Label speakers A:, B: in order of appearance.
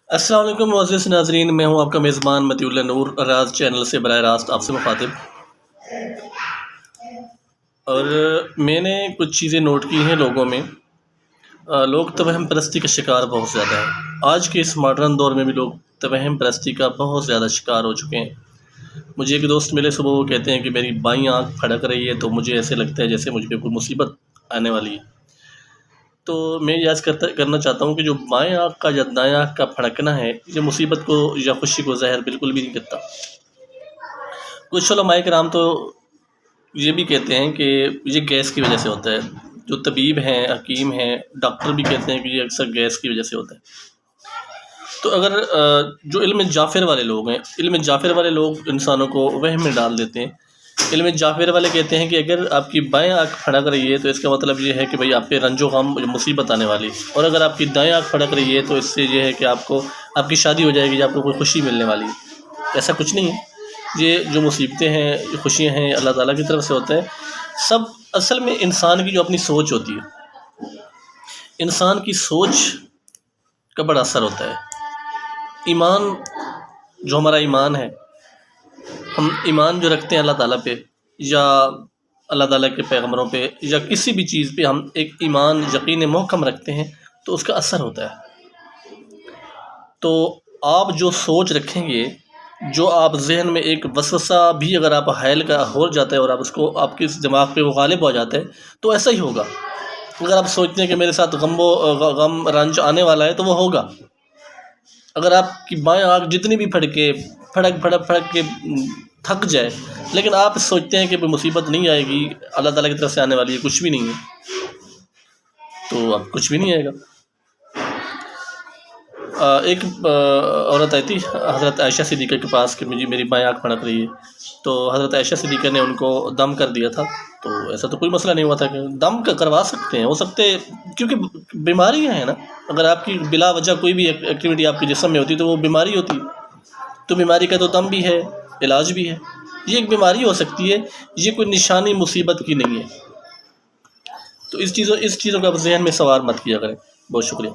A: السلام علیکم معزز ناظرین، میں ہوں آپ کا میزبان مطیع اللہ نور، راز چینل سے براہ راست آپ سے مخاطب۔ اور میں نے کچھ چیزیں نوٹ کی ہیں لوگوں میں۔ لوگ توہم پرستی کا شکار بہت زیادہ ہیں۔ آج کے اس ماڈرن دور میں بھی لوگ توہم پرستی کا بہت زیادہ شکار ہو چکے ہیں۔ مجھے ایک دوست ملے صبح، وہ کہتے ہیں کہ میری بائیں آنکھ پھڑک رہی ہے تو مجھے ایسے لگتا ہے جیسے مجھ پہ کوئی مصیبت آنے والی ہے۔ تو میں یاد کرنا چاہتا ہوں کہ جو بائیں آنکھ کا یا دائیں آنکھ کا پھڑکنا ہے، یہ مصیبت کو یا خوشی کو ظاہر بالکل بھی نہیں کرتا۔ کچھ علماء کرام تو یہ بھی کہتے ہیں کہ یہ گیس کی وجہ سے ہوتا ہے۔ جو طبیب ہیں، حکیم ہیں، ڈاکٹر بھی کہتے ہیں کہ یہ اکثر گیس کی وجہ سے ہوتا ہے۔ تو اگر جو علم جعفر والے لوگ ہیں، علم جعفر والے لوگ انسانوں کو وہم میں ڈال دیتے ہیں۔ علم جعفر والے کہتے ہیں کہ اگر آپ کی بائیں آنکھ پھڑک رہی ہے تو اس کا مطلب یہ ہے کہ بھئی آپ پہ رنج و غم مصیبت آنے والی ہے، اور اگر آپ کی دائیں آنکھ پھڑک رہی ہے تو اس سے یہ ہے کہ آپ کی شادی ہو جائے گی یا آپ کو کوئی خوشی ملنے والی ہے۔ ایسا کچھ نہیں ہے۔ یہ جو مصیبتیں ہیں، یہ خوشیاں ہیں، اللہ تعالیٰ کی طرف سے ہوتا ہے۔ سب اصل میں انسان کی جو اپنی سوچ ہوتی ہے، انسان کی سوچ کا بڑا اثر ہوتا ہے۔ ایمان، جو ہمارا ایمان ہے، ہم ایمان جو رکھتے ہیں اللہ تعالیٰ پہ یا اللہ تعالیٰ کے پیغمبروں پہ یا کسی بھی چیز پہ ہم ایک ایمان یقین محکم رکھتے ہیں تو اس کا اثر ہوتا ہے۔ تو آپ جو سوچ رکھیں گے، جو آپ ذہن میں ایک وسوسہ بھی اگر آپ حائل کا ہو جاتا ہے اور آپ کے دماغ پہ وہ غالب ہو جاتا ہے تو ایسا ہی ہوگا۔ اگر آپ سوچتے ہیں کہ میرے ساتھ غم رنج آنے والا ہے تو وہ ہوگا۔ اگر آپ کی بائیں آنکھ جتنی بھی پھڑک کے تھک جائے، لیکن آپ سوچتے ہیں کہ مصیبت نہیں آئے گی، اللہ تعالیٰ کی طرف سے آنے والی ہے، کچھ بھی نہیں ہے، تو اب کچھ بھی نہیں آئے گا۔ ایک عورت آئی تھی حضرت عائشہ صدیقہ کے پاس کہ میری بائیں آنکھ پھڑک رہی ہے، تو حضرت عائشہ صدیقہ نے ان کو دم کر دیا تھا۔ تو ایسا تو کوئی مسئلہ نہیں ہوا تھا کہ دم کروا سکتے ہیں، ہو سکتے، کیونکہ بیماریاں ہیں نا۔ اگر آپ کی بلا وجہ کوئی بھی ایکٹیویٹی آپ کے جسم میں ہوتی تو وہ بیماری ہوتی، تو بیماری کا تو دم بھی ہے، علاج بھی ہے۔ یہ ایک بیماری ہو سکتی ہے، یہ کوئی نشانی مصیبت کی نہیں ہے۔ تو اس چیزوں کو آپ ذہن میں سوار مت کیا کریں۔ بہت شکریہ۔